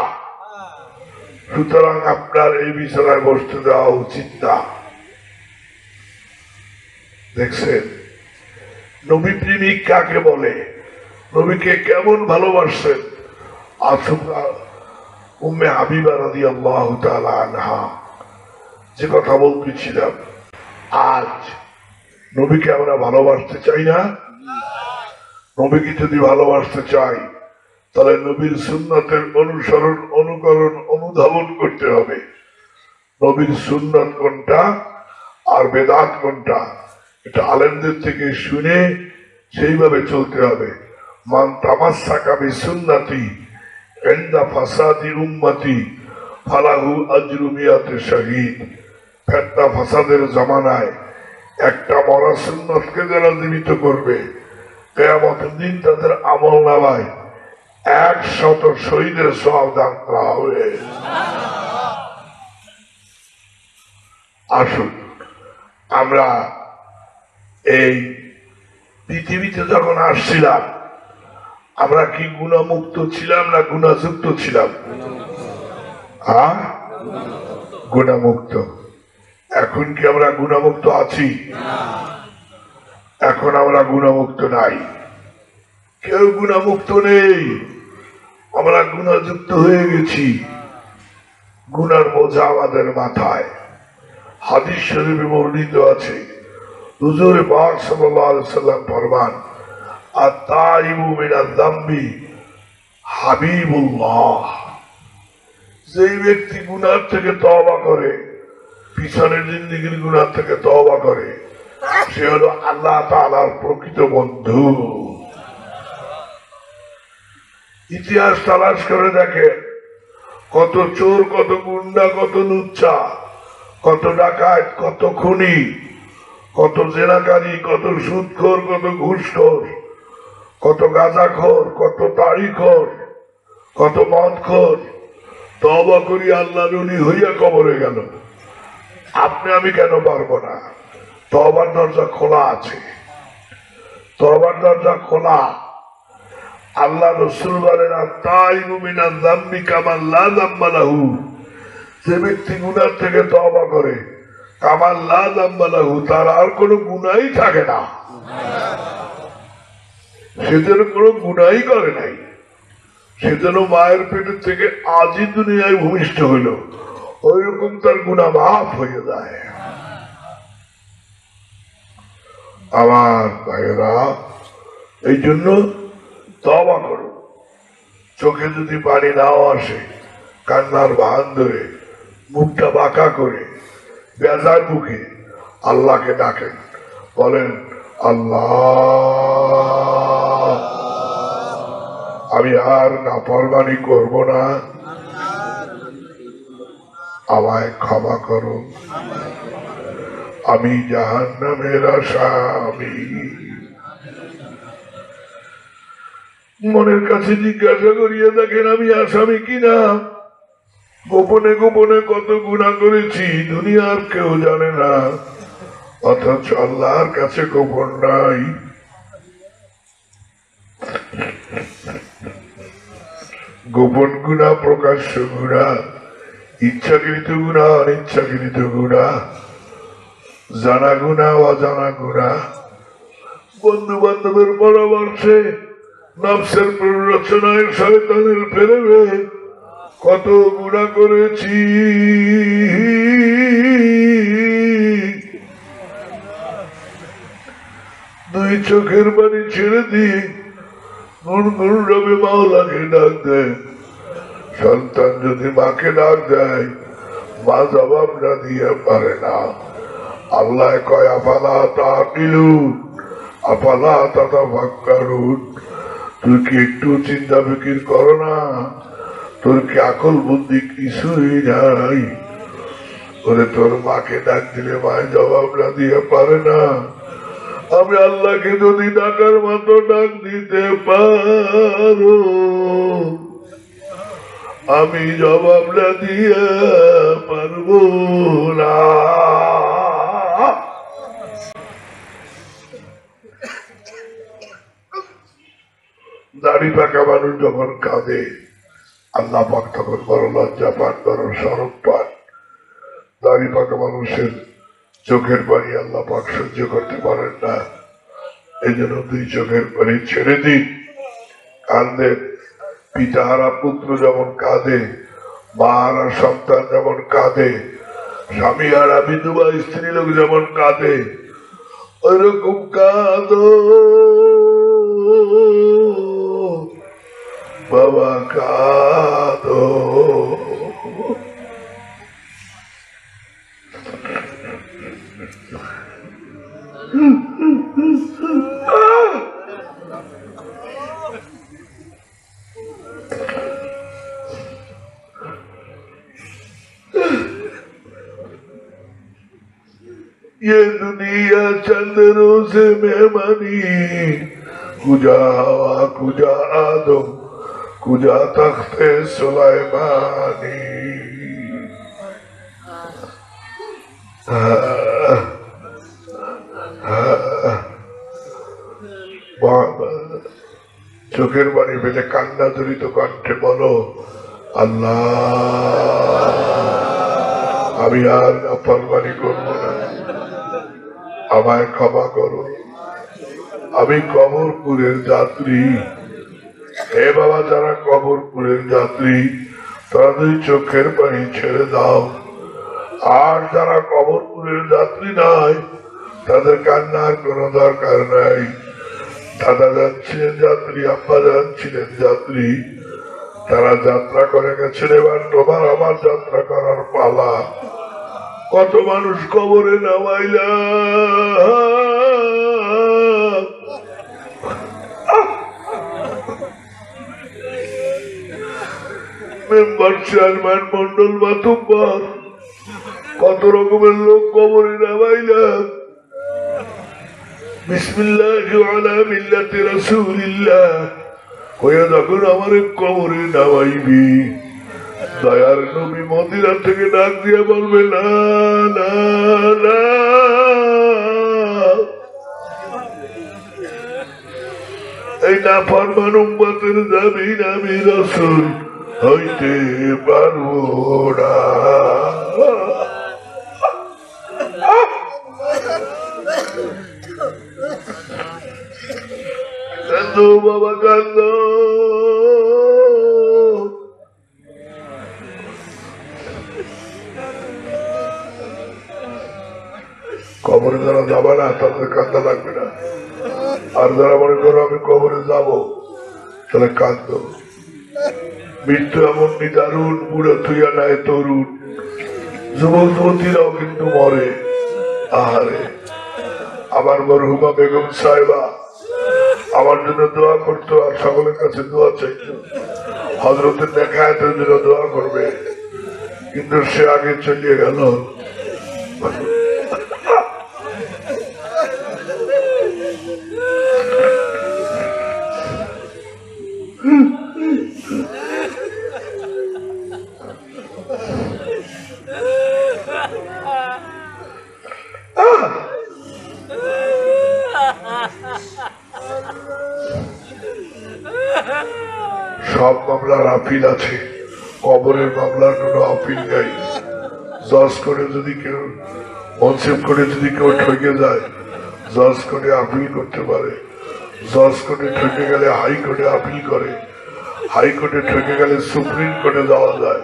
সুতরাং আপনার এই বিছানায় বসতে দেওয়া উচিত না। দেখছেন নবী প্রেমিক কাকে বলে, নবীকে কেমন ভালোবাসছেন। উম্মে হাবিবা রাদিয়াল্লাহু তাআলা আনহা যে কথা বলতেছিলাম, আজ নবীকে আমরা ভালোবাসতে চাই না? নবীকে যদি ভালোবাসতে চাই তাহলে নবীর সুন্নতের অনুসরণ, অনুকরণ, অনুধাবন করতে হবে। নবীর সুন্নত কোনটা আর বেদাত কোনটা এটা আলেমদের থেকে শুনে সেইভাবে চলতে হবে। মান তামাসসাকা বিসুন্নতি ইনদা ফাসাদি উম্মতি ফালাহু আজরু মিয়াতি শাহীদ। ফিতনা ফাসাদের জামানায় একটা মরা সুন্নতকে যারা জীবিত করবে, কিয়ামতের দিন তাদের আমলনামায় 100 শহীদের সওয়াব দান করা হবে। আসুন আমরা এই পৃথিবীতে যখন আসছিলাম আমরা কি গুণামুক্ত ছিলাম না গুণাযুক্ত ছিলাম? গুণামুক্ত। এখন কি আমরা গুণামুক্ত আছি? এখন আমরা গুণামুক্ত নাই, কেউ গুণামুক্ত নেই। আমরা গুণাযুক্ত হয়ে গেছি, গুনার বোঝা আমাদের মাথায়। হাদিস শরীফে বর্ণিত আছে, হুজুর পাক সাল্লাল্লাহু আলাইহি ওয়াসাল্লাম ফরমান, আত-তাইবু মিনাজ যামবি হাবিবুল্লাহ। যেই ব্যক্তি গুনাহ থেকে তওবা করে, পিছনের জিন্দেগির গুনাহ থেকে তওবা করে, সে হলো আল্লাহ তাআলার প্রকৃত বন্ধু। ইতিহাস তালাশ করে দেখেন, কত চোর, কত গুন্ডা, কত লুচ্চা, কত ডাকাত, কত খুনি, কত জেনাকারী, কত সুদখোর, কত ঘুষখোর, কত গাঁজাখোর, কত তাড়িখোর, কত মদখোর তওবা করি আল্লাহর ওলি হইয়া কবরে গেল। আপনি আমি কেন পারবো না? তওবার দরজা খোলা আছে, তওবার দরজা খোলা। আল্লাহ রাসূল বলেন, আত-তাইবু মিনাজ যামবি কামান লা যামবা লাহু। যে ব্যক্তি গুনাহ থেকে তওবা করে, কামান লা যামবা লাহু, তার আর কোনো গুনাহই থাকে না, সে যেন কোনো গুনাহই করে নাই, সে যেন মায়ের পেটের থেকে আজই দুনিয়ায় ভূমিষ্ঠ হইল, ওই রকম তার গুনাহ মাফ হয়ে যায়। আমার ভাইয়েরা, এই জন্য তওবা করো। চোখে যদি পানি নাও আসে, কান্নার ভান ধরে, মুখটা বাঁকা করে, বেজার মুখে আল্লাহকে ডাকেন, বলেন আল্লাহ আমি আর নাফরমানি করব না, আমায় ক্ষমা করো, আমি জাহান্নামের আসামি। মনের কাছে জিজ্ঞাসা করিয়া দেখেন আমি আসামি কিনা। গোপনে গোপনে কত গুনাহ করেছি দুনিয়ার কেউ জানে না, অথচ আল্লাহর কাছে গোপন নাই। গোপন গুনাহ, প্রকাশ্য গুনাহ, ইচ্ছাকৃত গুনাহ, অনিচ্ছাকৃত গুনাহ, জানা গুনাহ, অজানা গুনাহ, বন্ধু বান্ধবের পরামর্শে, নফসের প্ররোচনায়, শয়তানের প্রেমে কত গুনাহ করেছি। দুই চোখের পানি ছেড়ে দিয়ে গুনগুন রবে মাওলাকে ডাক দেয়। সন্তান যদি মাকে ডাক দেয়, মা জবাব না দিয়ে পারে না। আল্লাহ কয় আফালা তাকিলুন, আফালা তাতাফাক্কারুন, তুই কি একটু চিন্তা ফিকির করো না? তোর কি আকল বুদ্ধি কিছুই নাই? ওরে তোর মাকে ডাক দিলে মায় জবাব না দিয়ে পারে না। আমি আল্লাহকে যদি ডাকার মতো ডাক দিতে পারো, আমি জবাব না দিয়ে পারবো না। দাড়ি পাকা মানুষ যখন কাঁদে, আল্লাহ পাক তখন বড় লজ্জা পান, বড় শরম পান। দাড়ি পাকা মানুষের চোখের পানি আল্লাহ পাক সহ্য করতে পারেন না, এই জন্য দুই চোখের পানি ছেড়ে দিন। কান্দে পিতাহারা পুত্র যেমন কাঁদে, মা হারা সন্তান যেমন কাঁদে, স্বামী হারা বিধবা স্ত্রী লোক যেমন কাঁদে, ওইরকম কাঁদো বাবা, কাঁদো। ये दुनिया चंदरों से मेहमानी, कुजा हवा कुजा आदम कुजा तख्ते सुलाइमानी। চোখের পানি ফেলে কান্না জড়িত কণ্ঠে বলো আল্লাহ আমি আর নাফরমানি করবো না, আমায় ক্ষমা করো, আমি কবরপুরের যাত্রী। হে বাবা, যারা কবরপুরের যাত্রী তারা দুই চোখের পানি ছেড়ে দাও। আর যারা কবরপুরের যাত্রী নাই তাদের কান্নার কোনো দরকার নাই। দাদা যাচ্ছিলেন যাত্রী, আব্বা যাচ্ছিলেন যাত্রী, তারা যাত্রা করে গেছেন, এবার তোমার আমার যাত্রা করার পালা। কত মানুষ কবরে নামাইলা, মেম্বার চেয়ারম্যান মন্ডল মাতুব্বর কত রকমের লোক কবরে নামাইলা। বিসমিল্লাহি আলা মিল্লাতি রাসূলিল্লাহ কইয়া যখন আমার কবরে নামাইবি, দয়ার নবী মদিনা থেকে ডাক দিয়ে বলবে না না না, এই নাফরমান উম্মতের জামিন আমি রাসূল হইতে পারবো না। কান্দো বাবা কান্দো, কবরে যারা যাবে না তাদের কান্দা লাগবে না, আর যারা মনে করো আমি কবরে যাব তাহলে কান্দ। মৃত্যু এমন নিদারুণ, বুড়ো থুইয়া নাই তরুণ, যুবক যুবতীরাও কিন্তু মরে। আরে আমার মরহুমা বেগম সাহেবা আমার জন্য দোয়া করতো আর সকলের কাছে দোয়া চাইতো, হযরতের নেকায়াতের জন্য দোয়া করবে, কিন্তু সে আগে চলে গেল। সব মামলার আপিল আছে, কবরের মামলার কোনো আপিল নেই। জজ করে যদি কেউ মনসিব করে যদি কেউ ঠকে যায়, জজ করে আপিল করতে পারে, জজ করে ঠকে গেলে হাইকোর্টে আপিল করে, হাইকোর্টে ঠকে গেলে সুপ্রিম কোর্টে যাওয়া যায়।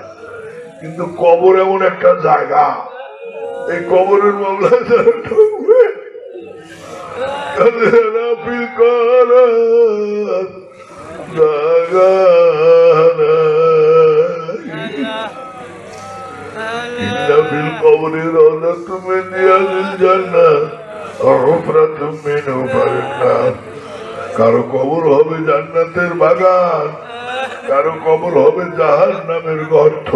কিন্তু কবর এমন একটা জায়গা, এই কবরের মামলায় যারা ঠকবে তাদের আপিল করার জায়গা القبر روضة من رياض الجنة وحفرة من حفر النار। কারো কবর হবে জান্নাতের বাগান, কারো কবর হবে জাহান্নামের গর্ত।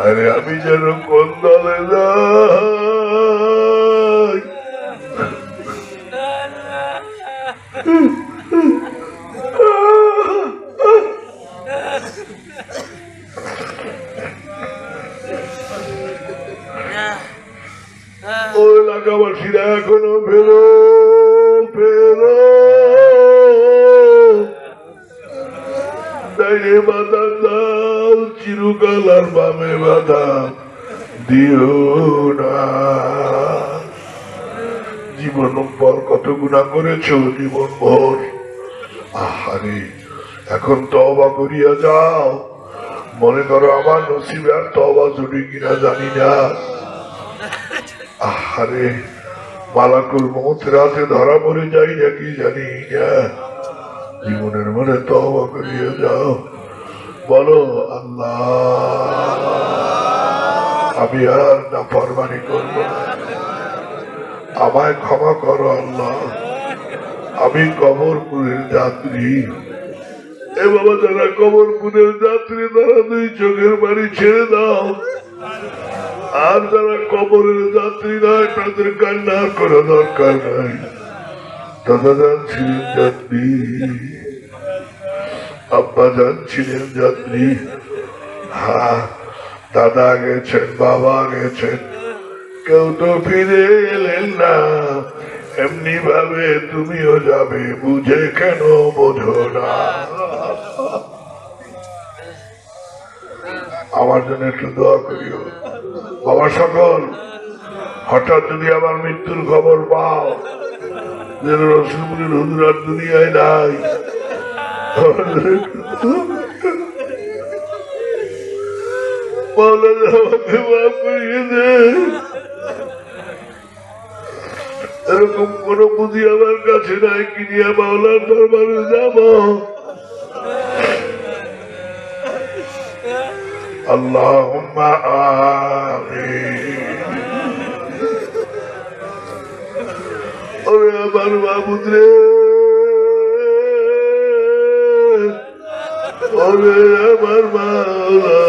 আরে আমি যেন কোন দলে যাই। ও এলাকাবাসীরা এখনো ফেরো ফেরো, ডাইনে বাধা দাও চিরকাল আর বামে বাধা দিও না। জীবন পর কত গুণা করেছ জীবন ভর, আহারে এখন তওবা করিয়া যাও। মনে করো আমার নসিবে আর তওবা জুটে কিনা জানি না। আহারে মালাকুল মউত রাতে ধরা পড়ে যাই নাকি জানি না। জীবনের মনে তওবা করিয়া যাও, বলো আল্লাহ আমি আর নাফরমানি করব না, আমায় ক্ষমা করো আল্লাহ, আমি কবরপুরের যাত্রী। এ বাবা যারা কবরপুরের যাত্রী তারা দুই চোখের বাড়ি ছেড়ে দাও, আর যারা কবরের যাত্রী নয় তাদের কান্নার করা দরকার নাই। দাদা যান ছিলেন যাত্রী, আব্বা যান ছিলেন যাত্রী, হ্যাঁ দাদা গেছেন বাবা গেছেন, কেউ তো ফিরে এলেন না। এমনি ভাবে তুমিও যাবে, বুঝে কেন বোঝো না। আমার জন্য একটু দোয়া করিও বাবা সকল। হঠাৎ যদি আমার মৃত্যুর খবর পাও, যেন রসুলপুরের হুজুর আর দুনিয়ায় নাই, আমাকে মাফ করিয়ে দে। এরকম কোন বুদ্ধি আমার কাছে নাই কি নিয়ে মাওলার দরবারে যাব। আল্লাহুম্মা আমিন। ওরে আমার মাবুদ রে, ওরে আমার মাওলা,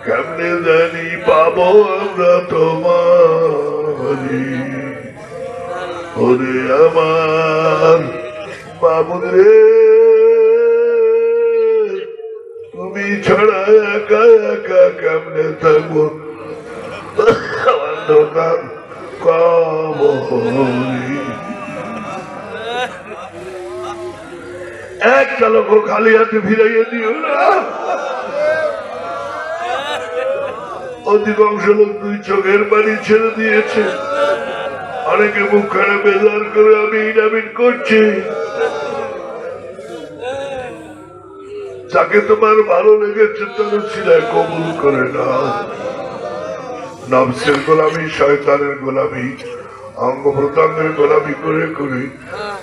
কেমনে জানি পাবো আমরা তোমারি। ওরে আমার মাবুদ রে, তুমি ছাড়া একা একা কেমনে থাকবো অন্ধকার কবরে। একটা লোক খালি হাতে ফিরাইয়া দিও না। অধিকাংশ লোক দুই চোখের পানি ছেড়ে দিয়েছে, অনেকে মুখ খানে বেজার করে আমি ইনামিন করছি। যাকে তোমার ভালো লেগেছে তার সিলায় কবুল করে নাও। নফসের গোলামি, শয়তানের গোলামি, অঙ্গ প্রত্যঙ্গের গোলামি করে করে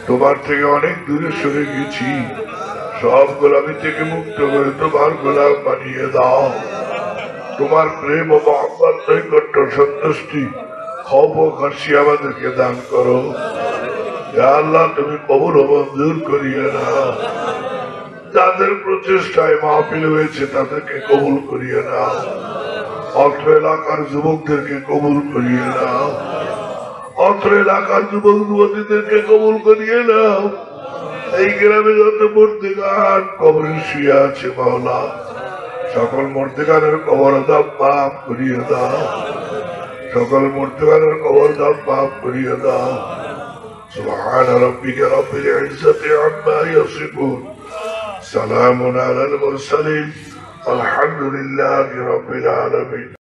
তোমার থেকে অনেক দূরে সরে গেছি। সব গোলামি থেকে মুক্ত করে তোমার গোলাম বানিয়ে দাও। তোমার প্রেম ও মহব্বত নৈকট্য সন্তুষ্টি খৌফ ও খাসি আমাদেরকে দান করো। ইয়া আল্লাহ তুমি কবুল ও মঞ্জুর করিয়ে নাও। যাদের প্রচেষ্টায় মাহফিল হয়েছে তাদেরকে কবুল করিয়ে নাও। অত্র এলাকার যুবকদেরকে কবুল করিয়ে নাও। অত্র এলাকার যুবক যুবতীদেরকে কবুল করিয়ে নাও। এই গ্রামে যত মূর্তিগান কবরে শুয়ে আছে মাওলা, সকল মূর্তিগানের কবর দাম মাফ করিয়ে দাও। সকল মূর্তিগানের কবর দাম মাফ করিয়ে দাও। سبحان ربك رب العزة عما يصفون سلام على المرسلين الحمد لله رب العالمين